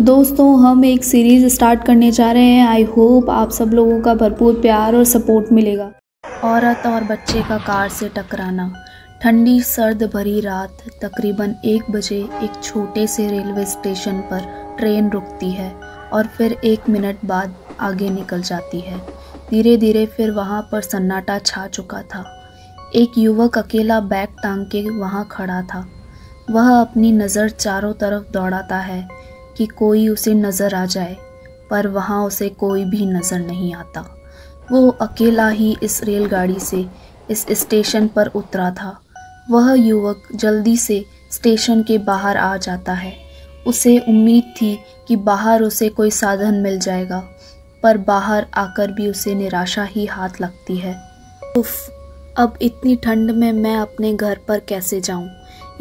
तो दोस्तों हम एक सीरीज़ स्टार्ट करने जा रहे हैं। आई होप आप सब लोगों का भरपूर प्यार और सपोर्ट मिलेगा। औरत और बच्चे का कार से टकराना। ठंडी सर्द भरी रात तकरीबन 1 बजे एक छोटे से रेलवे स्टेशन पर ट्रेन रुकती है और फिर 1 मिनट बाद आगे निकल जाती है। धीरे धीरे फिर वहाँ पर सन्नाटा छा चुका था। एक युवक अकेला बैग टांग के वहाँ खड़ा था। वह अपनी नज़र चारों तरफ दौड़ाता है कि कोई उसे नज़र आ जाए, पर वहाँ उसे कोई भी नज़र नहीं आता। वो अकेला ही इस रेलगाड़ी से इस स्टेशन पर उतरा था। वह युवक जल्दी से स्टेशन के बाहर आ जाता है। उसे उम्मीद थी कि बाहर उसे कोई साधन मिल जाएगा, पर बाहर आकर भी उसे निराशा ही हाथ लगती है। उफ, अब इतनी ठंड में मैं अपने घर पर कैसे जाऊं?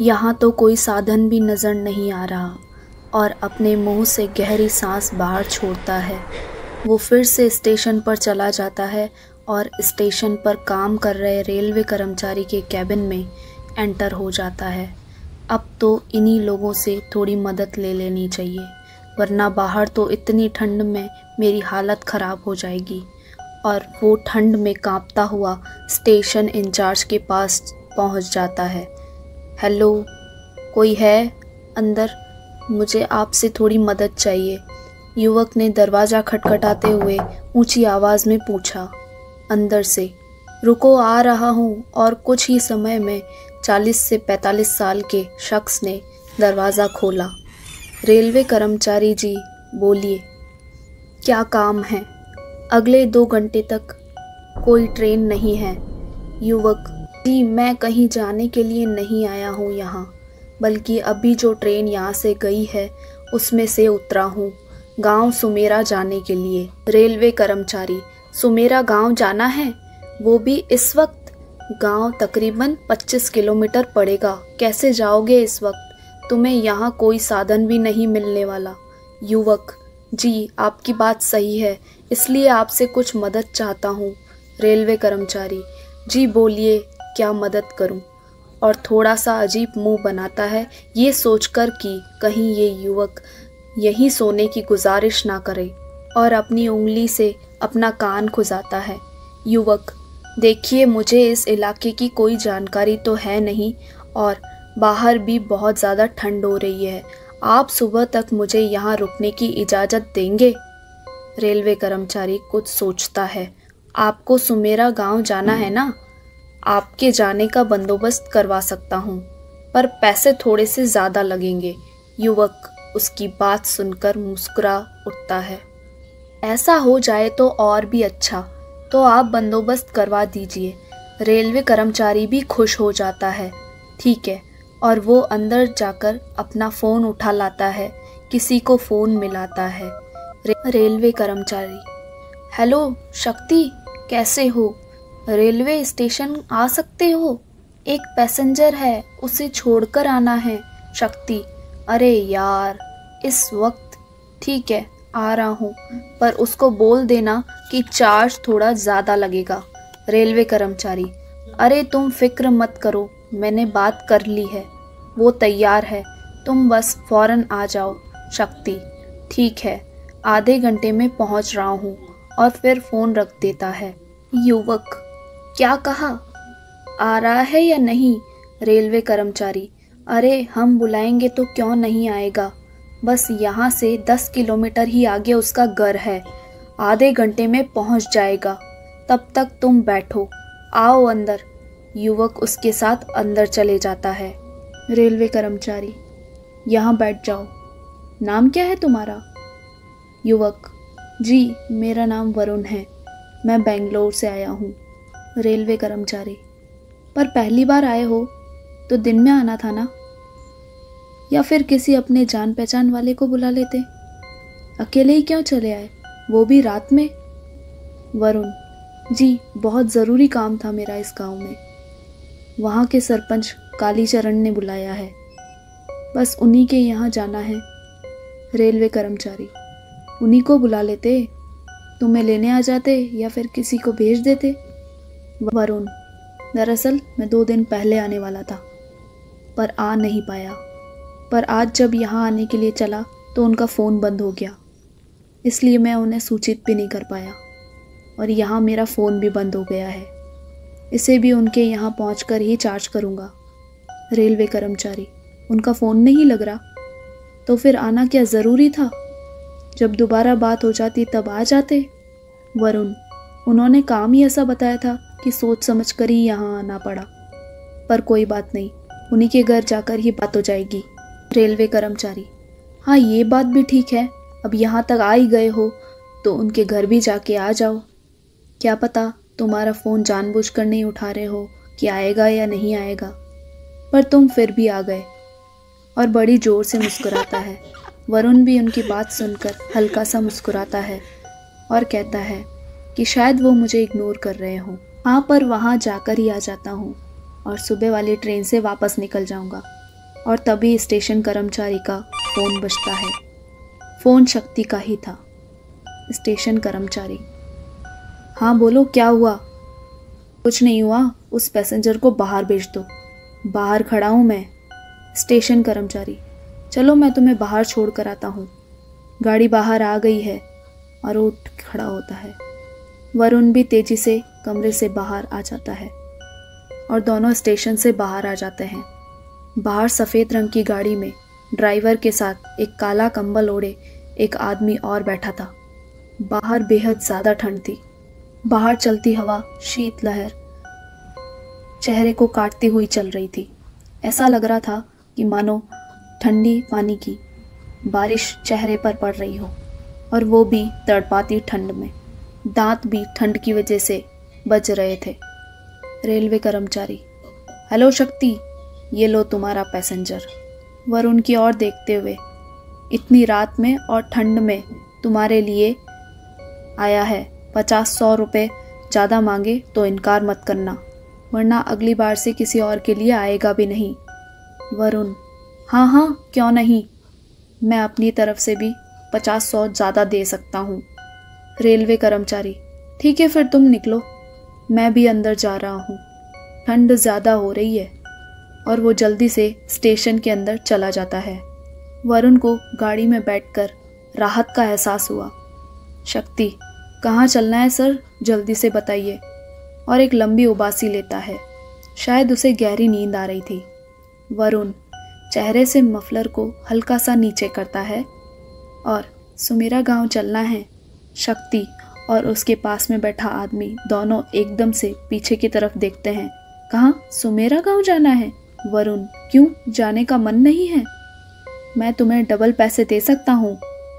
यहाँ तो कोई साधन भी नज़र नहीं आ रहा। और अपने मुंह से गहरी सांस बाहर छोड़ता है। वो फिर से स्टेशन पर चला जाता है और स्टेशन पर काम कर रहे रेलवे कर्मचारी के कैबिन में एंटर हो जाता है। अब तो इन्हीं लोगों से थोड़ी मदद ले लेनी चाहिए, वरना बाहर तो इतनी ठंड में मेरी हालत ख़राब हो जाएगी। और वो ठंड में कांपता हुआ स्टेशन इंचार्ज के पास पहुंच जाता है। हेलो, कोई है अंदर? मुझे आपसे थोड़ी मदद चाहिए, युवक ने दरवाज़ा खटखटाते हुए ऊंची आवाज़ में पूछा। अंदर से, रुको आ रहा हूँ। और कुछ ही समय में 40 से 45 साल के शख्स ने दरवाज़ा खोला। रेलवे कर्मचारी जी, बोलिए, क्या काम है? अगले 2 घंटे तक कोई ट्रेन नहीं है। युवक, जी मैं कहीं जाने के लिए नहीं आया हूँ यहाँ, बल्कि अभी जो ट्रेन यहाँ से गई है उसमें से उतरा हूँ, गांव सुमेरा जाने के लिए। रेलवे कर्मचारी, सुमेरा गांव जाना है? वो भी इस वक्त? गांव तकरीबन 25 किलोमीटर पड़ेगा। कैसे जाओगे इस वक्त? तुम्हें यहाँ कोई साधन भी नहीं मिलने वाला। युवक, जी आपकी बात सही है, इसलिए आपसे कुछ मदद चाहता हूँ। रेलवे कर्मचारी, जी बोलिए, क्या मदद करूँ? और थोड़ा सा अजीब मुंह बनाता है, ये सोचकर कि कहीं ये युवक यहीं सोने की गुजारिश ना करे, और अपनी उंगली से अपना कान खुजाता है। युवक, देखिए मुझे इस इलाके की कोई जानकारी तो है नहीं और बाहर भी बहुत ज़्यादा ठंड हो रही है। आप सुबह तक मुझे यहाँ रुकने की इजाज़त देंगे? रेलवे कर्मचारी कुछ सोचता है। आपको सुमेरा गांव जाना है ना? आपके जाने का बंदोबस्त करवा सकता हूँ, पर पैसे थोड़े से ज़्यादा लगेंगे। युवक उसकी बात सुनकर मुस्कुरा उठता है। ऐसा हो जाए तो और भी अच्छा, तो आप बंदोबस्त करवा दीजिए। रेलवे कर्मचारी भी खुश हो जाता है। ठीक है, और वो अंदर जाकर अपना फ़ोन उठा लाता है, किसी को फ़ोन मिलाता है। रेलवे कर्मचारी, हेलो शक्ति, कैसे हो? रेलवे स्टेशन आ सकते हो? एक पैसेंजर है, उसे छोड़कर आना है। शक्ति, अरे यार, इस वक्त? ठीक है, आ रहा हूँ, पर उसको बोल देना कि चार्ज थोड़ा ज़्यादा लगेगा। रेलवे कर्मचारी, अरे तुम फिक्र मत करो, मैंने बात कर ली है, वो तैयार है, तुम बस फ़ौरन आ जाओ। शक्ति, ठीक है, आधे घंटे में पहुँच रहा हूँ, और फिर फ़ोन रख देता है। युवक, क्या कहा? आ रहा है या नहीं? रेलवे कर्मचारी, अरे हम बुलाएंगे तो क्यों नहीं आएगा, बस यहाँ से 10 किलोमीटर ही आगे उसका घर है, आधे घंटे में पहुँच जाएगा, तब तक तुम बैठो, आओ अंदर। युवक उसके साथ अंदर चले जाता है। रेलवे कर्मचारी, यहाँ बैठ जाओ। नाम क्या है तुम्हारा? युवक, जी मेरा नाम वरुण है, मैं बेंगलोर से आया हूँ। रेलवे कर्मचारी, पर पहली बार आए हो तो दिन में आना था ना, या फिर किसी अपने जान पहचान वाले को बुला लेते? अकेले ही क्यों चले आए, वो भी रात में? वरुण, जी बहुत ज़रूरी काम था मेरा इस गांव में, वहाँ के सरपंच कालीचरण ने बुलाया है, बस उन्हीं के यहाँ जाना है। रेलवे कर्मचारी, उन्हीं को बुला लेते, तुम्हें लेने आ जाते या फिर किसी को भेज देते। वरुण, दरअसल मैं 2 दिन पहले आने वाला था, पर आ नहीं पाया, पर आज जब यहाँ आने के लिए चला तो उनका फ़ोन बंद हो गया, इसलिए मैं उन्हें सूचित भी नहीं कर पाया। और यहाँ मेरा फ़ोन भी बंद हो गया है, इसे भी उनके यहाँ पहुँचकर ही चार्ज करूँगा। रेलवे कर्मचारी, उनका फ़ोन नहीं लग रहा, तो फिर आना क्या ज़रूरी था? जब दोबारा बात हो जाती तब आ जाते। वरुण, उन्होंने काम ही ऐसा बताया था कि सोच समझ कर ही यहाँ आना पड़ा। पर कोई बात नहीं, उन्हीं के घर जाकर ही बात हो जाएगी। रेलवे कर्मचारी, हाँ ये बात भी ठीक है, अब यहाँ तक आ ही गए हो तो उनके घर भी जाके आ जाओ। क्या पता तुम्हारा फ़ोन जानबूझकर नहीं उठा रहे हो कि आएगा या नहीं आएगा, पर तुम फिर भी आ गए। और बड़ी ज़ोर से मुस्कुराता है। वरुण भी उनकी बात सुनकर हल्का सा मुस्कुराता है और कहता है कि शायद वो मुझे इग्नोर कर रहे हों। हाँ, पर वहाँ जाकर ही आ जाता हूँ और सुबह वाली ट्रेन से वापस निकल जाऊँगा। और तभी स्टेशन कर्मचारी का फ़ोन बजता है। फ़ोन शक्ति का ही था। स्टेशन कर्मचारी, हाँ बोलो, क्या हुआ? कुछ नहीं हुआ, उस पैसेंजर को बाहर भेज दो। बाहर खड़ा हूँ मैं। स्टेशन कर्मचारी, चलो मैं तुम्हें बाहर छोड़ कर आता हूँ। गाड़ी बाहर आ गई है। और उठ खड़ा होता है। वरुण भी तेजी से कमरे से बाहर आ जाता है और दोनों स्टेशन से बाहर आ जाते हैं। बाहर सफ़ेद रंग की गाड़ी में ड्राइवर के साथ एक काला कंबल ओढ़े एक आदमी और बैठा था। बाहर बेहद ज़्यादा ठंड थी। बाहर चलती हवा शीत लहर चेहरे को काटती हुई चल रही थी। ऐसा लग रहा था कि मानो ठंडी पानी की बारिश चेहरे पर पड़ रही हो, और वो भी तड़पाती ठंड में। दांत भी ठंड की वजह से बज रहे थे। रेलवे कर्मचारी, हेलो शक्ति, ये लो तुम्हारा पैसेंजर। वरुण की ओर देखते हुए, इतनी रात में और ठंड में तुम्हारे लिए आया है। 50-100 रुपये ज़्यादा मांगे तो इनकार मत करना, वरना अगली बार से किसी और के लिए आएगा भी नहीं। वरुण, हाँ हाँ क्यों नहीं, मैं अपनी तरफ से भी 50-100 ज़्यादा दे सकता हूँ। रेलवे कर्मचारी, ठीक है फिर तुम निकलो, मैं भी अंदर जा रहा हूँ, ठंड ज़्यादा हो रही है। और वो जल्दी से स्टेशन के अंदर चला जाता है। वरुण को गाड़ी में बैठकर राहत का एहसास हुआ। शक्ति, कहाँ चलना है सर, जल्दी से बताइए। और एक लंबी उबासी लेता है। शायद उसे गहरी नींद आ रही थी। वरुण चेहरे से मफलर को हल्का सा नीचे करता है और सुमेरा गांव चलना है। शक्ति और उसके पास में बैठा आदमी दोनों एकदम से पीछे की तरफ देखते हैं। कहाँ, सुमेरा गांव जाना है? वरुण, क्यों, जाने का मन नहीं है? मैं तुम्हें डबल पैसे दे सकता हूँ।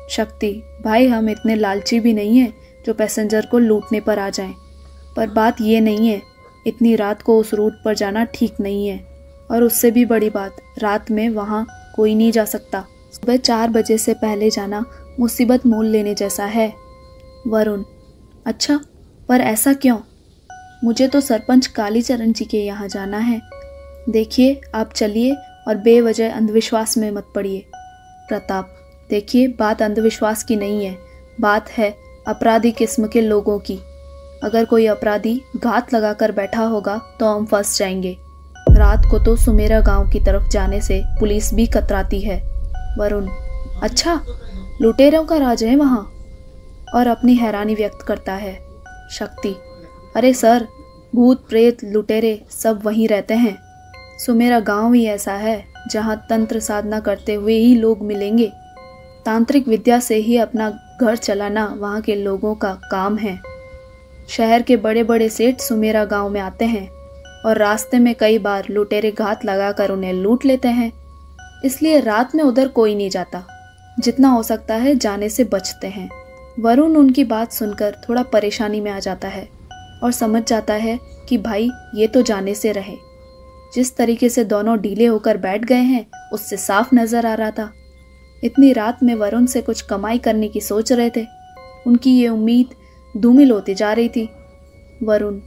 शक्ति, भाई हम इतने लालची भी नहीं हैं जो पैसेंजर को लूटने पर आ जाएं। पर बात ये नहीं है, इतनी रात को उस रूट पर जाना ठीक नहीं है। और उससे भी बड़ी बात, रात में वहाँ कोई नहीं जा सकता। सुबह 4 बजे से पहले जाना मुसीबत मोल लेने जैसा है। वरुण, अच्छा, पर ऐसा क्यों? मुझे तो सरपंच कालीचरण जी के यहाँ जाना है। देखिए, आप चलिए और बेवजह अंधविश्वास में मत पड़िए। प्रताप, देखिए बात अंधविश्वास की नहीं है, बात है अपराधी किस्म के लोगों की। अगर कोई अपराधी घात लगाकर बैठा होगा तो हम फंस जाएंगे। रात को तो सुमेरा गांव की तरफ जाने से पुलिस भी कतराती है। वरुण, अच्छा, लुटेरों का राज है वहाँ? और अपनी हैरानी व्यक्त करता है। शक्ति, अरे सर, भूत प्रेत लुटेरे सब वहीं रहते हैं। सुमेरा गांव ही ऐसा है जहाँ तंत्र साधना करते हुए ही लोग मिलेंगे। तांत्रिक विद्या से ही अपना घर चलाना वहाँ के लोगों का काम है। शहर के बड़े बड़े सेठ सुमेरा गांव में आते हैं और रास्ते में कई बार लुटेरे घात लगाकर उन्हें लूट लेते हैं। इसलिए रात में उधर कोई नहीं जाता। जितना हो सकता है जाने से बचते हैं। वरुण उनकी बात सुनकर थोड़ा परेशानी में आ जाता है और समझ जाता है कि भाई ये तो जाने से रहे। जिस तरीके से दोनों ढीले होकर बैठ गए हैं उससे साफ नजर आ रहा था इतनी रात में वरुण से कुछ कमाई करने की सोच रहे थे। उनकी ये उम्मीद धूमिल होती जा रही थी। वरुण,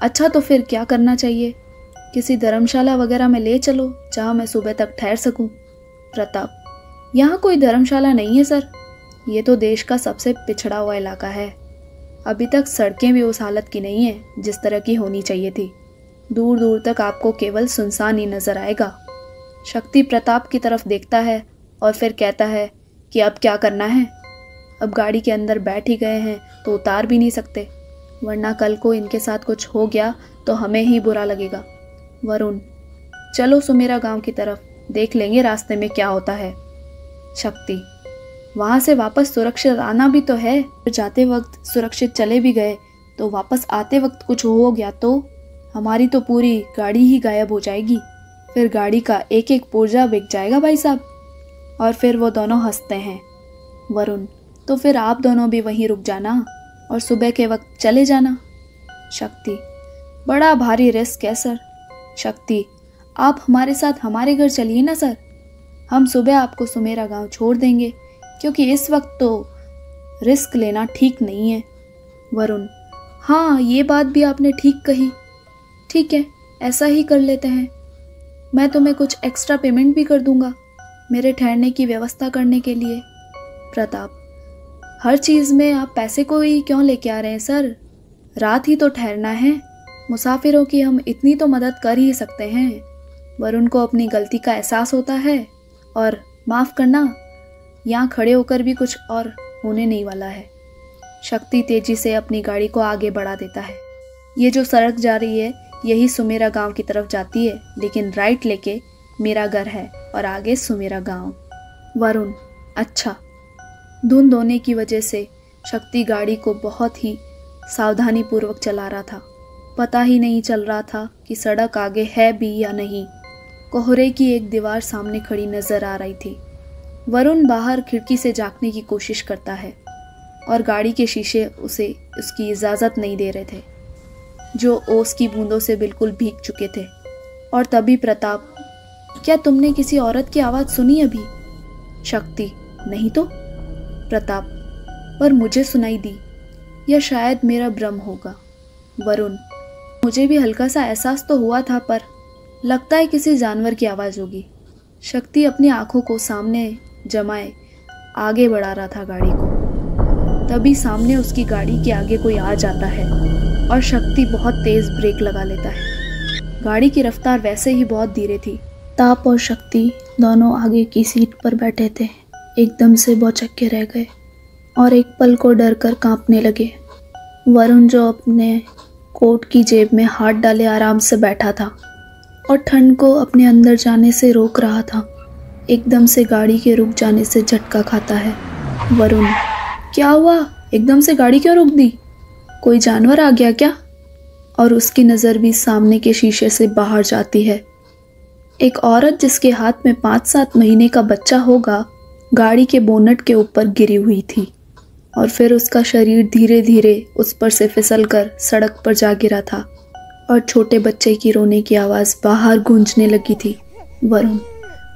अच्छा तो फिर क्या करना चाहिए? किसी धर्मशाला वगैरह में ले चलो जहाँ मैं सुबह तक ठहर सकूं। प्रताप, यहाँ कोई धर्मशाला नहीं है सर, ये तो देश का सबसे पिछड़ा हुआ इलाका है। अभी तक सड़कें भी उस हालत की नहीं है जिस तरह की होनी चाहिए थी। दूर दूर तक आपको केवल सुनसान ही नजर आएगा। शक्ति प्रताप की तरफ देखता है और फिर कहता है कि अब क्या करना है। अब गाड़ी के अंदर बैठ ही गए हैं तो उतार भी नहीं सकते, वरना कल को इनके साथ कुछ हो गया तो हमें ही बुरा लगेगा। वरुण, चलो सुमेरा गांव की तरफ, देख लेंगे रास्ते में क्या होता है। शक्ति, वहाँ से वापस सुरक्षित आना भी तो है। जाते वक्त सुरक्षित चले भी गए तो वापस आते वक्त कुछ हो गया तो हमारी तो पूरी गाड़ी ही गायब हो जाएगी। फिर गाड़ी का एक एक पुर्जा बिक जाएगा भाई साहब। और फिर वो दोनों हंसते हैं। वरुण, तो फिर आप दोनों भी वहीं रुक जाना और सुबह के वक्त चले जाना। शक्ति, बड़ा भारी रिस्क है सर। शक्ति, आप हमारे साथ हमारे घर चलिए ना सर, हम सुबह आपको सुमेरा गांव छोड़ देंगे, क्योंकि इस वक्त तो रिस्क लेना ठीक नहीं है। वरुण, हाँ ये बात भी आपने ठीक कही। ठीक है, ऐसा ही कर लेते हैं। मैं तुम्हें कुछ एक्स्ट्रा पेमेंट भी कर दूंगा मेरे ठहरने की व्यवस्था करने के लिए। प्रताप, हर चीज़ में आप पैसे को ही क्यों लेके आ रहे हैं सर, रात ही तो ठहरना है, मुसाफिरों की हम इतनी तो मदद कर ही सकते हैं। वरुण को अपनी गलती का एहसास होता है और माफ़ करना, यहाँ खड़े होकर भी कुछ और होने नहीं वाला है। शक्ति तेजी से अपनी गाड़ी को आगे बढ़ा देता है। ये जो सड़क जा रही है यही सुमेरा गांव की तरफ जाती है, लेकिन राइट लेके मेरा घर है और आगे सुमेरा गांव। वरुण, अच्छा। धुंध होने की वजह से शक्ति गाड़ी को बहुत ही सावधानी पूर्वक चला रहा था। पता ही नहीं चल रहा था कि सड़क आगे है भी या नहीं। कोहरे की एक दीवार सामने खड़ी नजर आ रही थी। वरुण बाहर खिड़की से झांकने की कोशिश करता है और गाड़ी के शीशे उसे उसकी इजाज़त नहीं दे रहे थे, जो ओस की बूंदों से बिल्कुल भीग चुके थे। और तभी प्रताप, क्या तुमने किसी औरत की आवाज़ सुनी अभी? शक्ति, नहीं तो। प्रताप, पर मुझे सुनाई दी, या शायद मेरा भ्रम होगा। वरुण, मुझे भी हल्का सा एहसास तो हुआ था, पर लगता है किसी जानवर की आवाज़ होगी। शक्ति अपनी आंखों को सामने जमाए आगे बढ़ा रहा था गाड़ी को। तभी सामने उसकी गाड़ी के आगे कोई आ जाता है और शक्ति बहुत तेज ब्रेक लगा लेता है। गाड़ी की रफ्तार वैसे ही बहुत धीरे थी। ताप और शक्ति दोनों आगे की सीट पर बैठे थे। एकदम से भौचक्के रह गए और एक पल को डर कर कांपने लगे। वरुण, जो अपने कोट की जेब में हाथ डाले आराम से बैठा था और ठंड को अपने अंदर जाने से रोक रहा था, एकदम से गाड़ी के रुक जाने से झटका खाता है। वरुण, क्या हुआ? एकदम से गाड़ी क्यों रोक दी? कोई जानवर आ गया क्या? और उसकी नज़र भी सामने के शीशे से बाहर जाती है। एक औरत जिसके हाथ में 5-7 महीने का बच्चा होगा, गाड़ी के बोनट के ऊपर गिरी हुई थी और फिर उसका शरीर धीरे धीरे उस पर से फिसलकर सड़क पर जा गिरा था और छोटे बच्चे की रोने की आवाज़ बाहर गूंजने लगी थी। वरुण,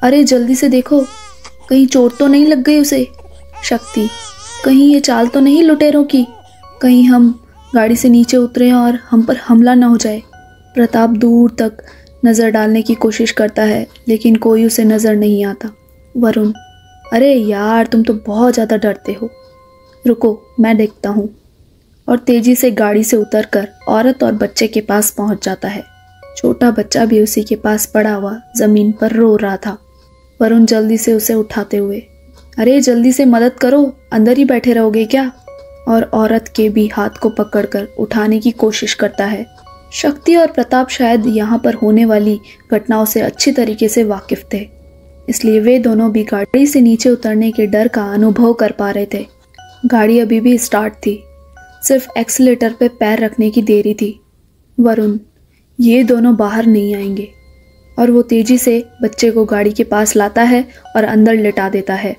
अरे जल्दी से देखो, कहीं चोट तो नहीं लग गई उसे। शक्ति, कहीं ये चाल तो नहीं लुटेरों की, कहीं हम गाड़ी से नीचे उतरे और हम पर हमला ना हो जाए। प्रताप दूर तक नज़र डालने की कोशिश करता है, लेकिन कोई उसे नज़र नहीं आता। वरुण, अरे यार तुम तो बहुत ज़्यादा डरते हो, रुको मैं देखता हूँ। और तेज़ी से गाड़ी से उतरकर औरत और बच्चे के पास पहुँच जाता है। छोटा बच्चा भी उसी के पास पड़ा हुआ ज़मीन पर रो रहा था। वरुण जल्दी से उसे उठाते हुए, अरे जल्दी से मदद करो, अंदर ही बैठे रहोगे क्या? और औरत के भी हाथ को पकड़कर उठाने की कोशिश करता है। शक्ति और प्रताप शायद यहाँ पर होने वाली घटनाओं से अच्छी तरीके से वाकिफ थे, इसलिए वे दोनों भी गाड़ी से नीचे उतरने के डर का अनुभव कर पा रहे थे। गाड़ी अभी भी स्टार्ट थी, सिर्फ एक्सीलेटर पे पैर रखने की देरी थी। वरुण, ये दोनों बाहर नहीं आएंगे। और वो तेजी से बच्चे को गाड़ी के पास लाता है और अंदर लेटा देता है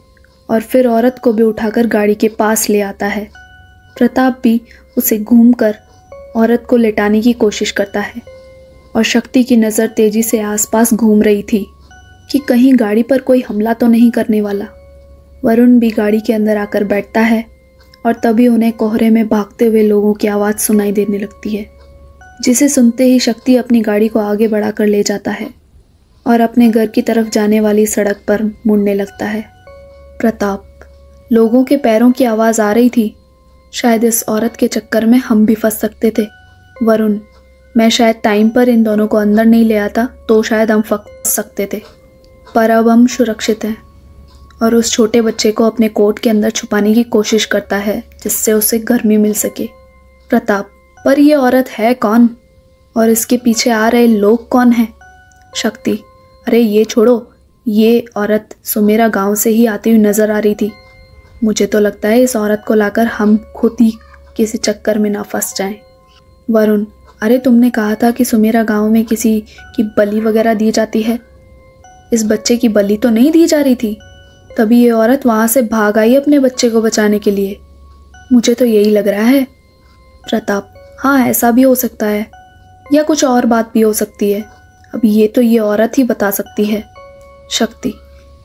और फिर औरत को भी उठाकर गाड़ी के पास ले आता है। प्रताप भी उसे घूमकर औरत को लेटाने की कोशिश करता है और शक्ति की नज़र तेजी से आसपास घूम रही थी कि कहीं गाड़ी पर कोई हमला तो नहीं करने वाला। वरुण भी गाड़ी के अंदर आकर बैठता है और तभी उन्हें कोहरे में भागते हुए लोगों की आवाज़ सुनाई देने लगती है, जिसे सुनते ही शक्ति अपनी गाड़ी को आगे बढ़ाकर ले जाता है और अपने घर की तरफ जाने वाली सड़क पर मुड़ने लगता है। प्रताप, लोगों के पैरों की आवाज़ आ रही थी, शायद इस औरत के चक्कर में हम भी फंस सकते थे। वरुण, मैं शायद टाइम पर इन दोनों को अंदर नहीं ले आता तो शायद हम फंस सकते थे, पर अब हम सुरक्षित हैं और उस छोटे बच्चे को अपने कोट के अंदर छुपाने की कोशिश करता है जिससे उसे गर्मी मिल सके। प्रताप, पर ये औरत है कौन और इसके पीछे आ रहे लोग कौन हैं? शक्ति, अरे ये छोड़ो, ये औरत सुमेरा गांव से ही आती हुई नजर आ रही थी। मुझे तो लगता है इस औरत को लाकर हम खुद ही किसी चक्कर में ना फंस जाएं। वरुण, अरे तुमने कहा था कि सुमेरा गांव में किसी की बलि वगैरह दी जाती है। इस बच्चे की बलि तो नहीं दी जा रही थी, तभी ये औरत वहां से भाग आई अपने बच्चे को बचाने के लिए। मुझे तो यही लग रहा है। प्रताप, हाँ ऐसा भी हो सकता है या कुछ और बात भी हो सकती है। अब ये तो ये औरत ही बता सकती है। शक्ति,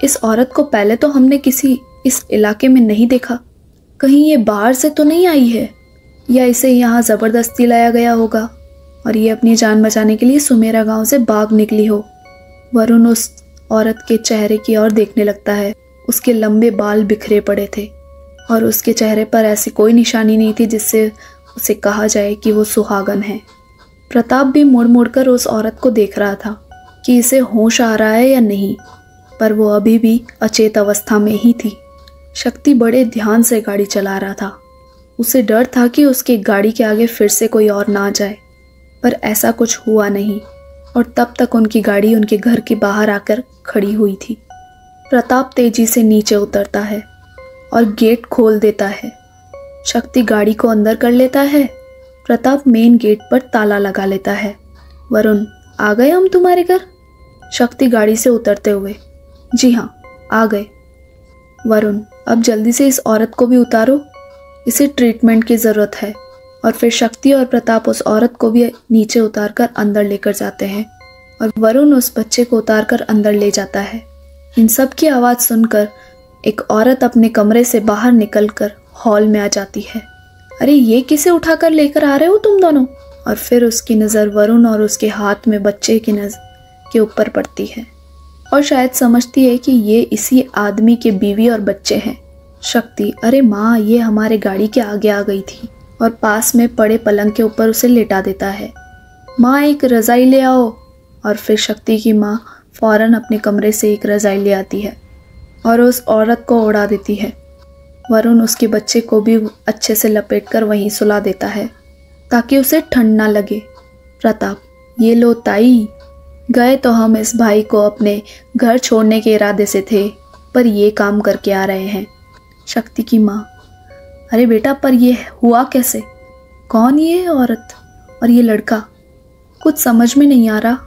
इस औरत को पहले तो हमने किसी इस इलाके में नहीं देखा। कहीं ये बाहर से तो नहीं आई है या इसे यहाँ ज़बरदस्ती लाया गया होगा और ये अपनी जान बचाने के लिए सुमेरा गांव से भाग निकली हो। वरुण उस औरत के चेहरे की ओर देखने लगता है। उसके लंबे बाल बिखरे पड़े थे और उसके चेहरे पर ऐसी कोई निशानी नहीं थी जिससे उसे कहा जाए कि वो सुहागन है। प्रताप भी मुड़ मुड़कर उस औरत को देख रहा था कि इसे होश आ रहा है या नहीं, पर वो अभी भी अचेत अवस्था में ही थी। शक्ति बड़े ध्यान से गाड़ी चला रहा था। उसे डर था कि उसकी गाड़ी के आगे फिर से कोई और ना जाए, पर ऐसा कुछ हुआ नहीं और तब तक उनकी गाड़ी उनके घर के बाहर आकर खड़ी हुई थी। प्रताप तेजी से नीचे उतरता है और गेट खोल देता है। शक्ति गाड़ी को अंदर कर लेता है। प्रताप मेन गेट पर ताला लगा लेता है। वरुण, आ गए हम तुम्हारे घर? शक्ति गाड़ी से उतरते हुए, जी हाँ आ गए। वरुण, अब जल्दी से इस औरत को भी उतारो, इसे ट्रीटमेंट की ज़रूरत है। और फिर शक्ति और प्रताप उस औरत को भी नीचे उतारकर अंदर लेकर जाते हैं और वरुण उस बच्चे को उतारकर अंदर ले जाता है। इन सब की आवाज़ सुनकर एक औरत अपने कमरे से बाहर निकलकर हॉल में आ जाती है। अरे ये किसे उठाकर लेकर आ रहे हो तुम दोनों? और फिर उसकी नज़र वरुण और उसके हाथ में बच्चे की नज़र के ऊपर पड़ती है और शायद समझती है कि ये इसी आदमी के बीवी और बच्चे हैं। शक्ति, अरे माँ, ये हमारे गाड़ी के आगे आ गई थी और पास में पड़े पलंग के ऊपर उसे लेटा देता है। माँ, एक रज़ाई ले आओ। और फिर शक्ति की माँ फौरन अपने कमरे से एक रज़ाई ले आती है और उस औरत को उड़ा देती है। वरुण उसके बच्चे को भी अच्छे से लपेटकर वहीं सुला देता है ताकि उसे ठंड ना लगे। प्रताप, ये लो ताई, गए तो हम इस भाई को अपने घर छोड़ने के इरादे से थे, पर ये काम करके आ रहे हैं। शक्ति की माँ, अरे बेटा, पर ये हुआ कैसे? कौन ये औरत और ये लड़का? कुछ समझ में नहीं आ रहा।